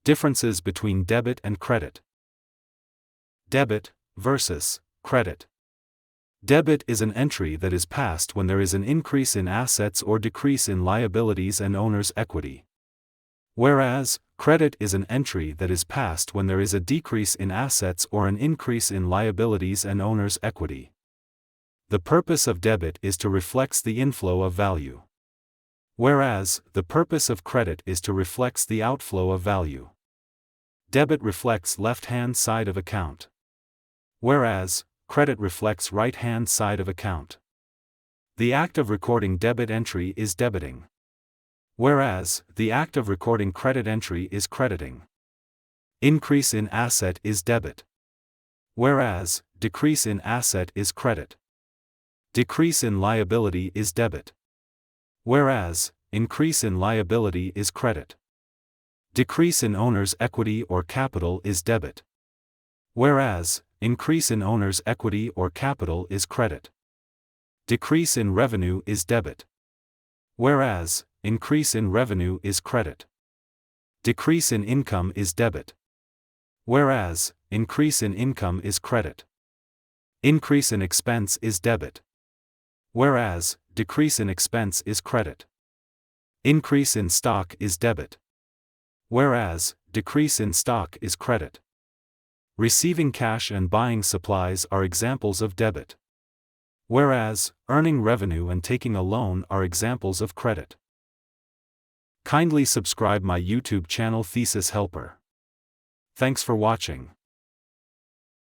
Differences between debit and credit. Debit versus credit. Debit is an entry that is passed when there is an increase in assets or decrease in liabilities and owner's equity. Whereas, credit is an entry that is passed when there is a decrease in assets or an increase in liabilities and owner's equity. The purpose of debit is to reflect the inflow of value. Whereas, the purpose of credit is to reflect the outflow of value. Debit reflects left-hand side of account. Whereas, credit reflects right-hand side of account. The act of recording debit entry is debiting. Whereas, the act of recording credit entry is crediting. Increase in asset is debit. Whereas, decrease in asset is credit. Decrease in liability is debit. Whereas, increase in liability is credit. Decrease in owner's equity or capital is debit. Whereas, increase in owner's equity or capital is credit. Decrease in revenue is debit. Whereas, increase in revenue is credit. Decrease in income is debit. Whereas, increase in income is credit. Increase in expense is debit. Whereas, decrease in expense is credit. Increase in stock is debit. Whereas, decrease in stock is credit. Receiving cash and buying supplies are examples of debit. Whereas, earning revenue and taking a loan are examples of credit. Kindly subscribe my YouTube channel Thesis Helper. Thanks for watching.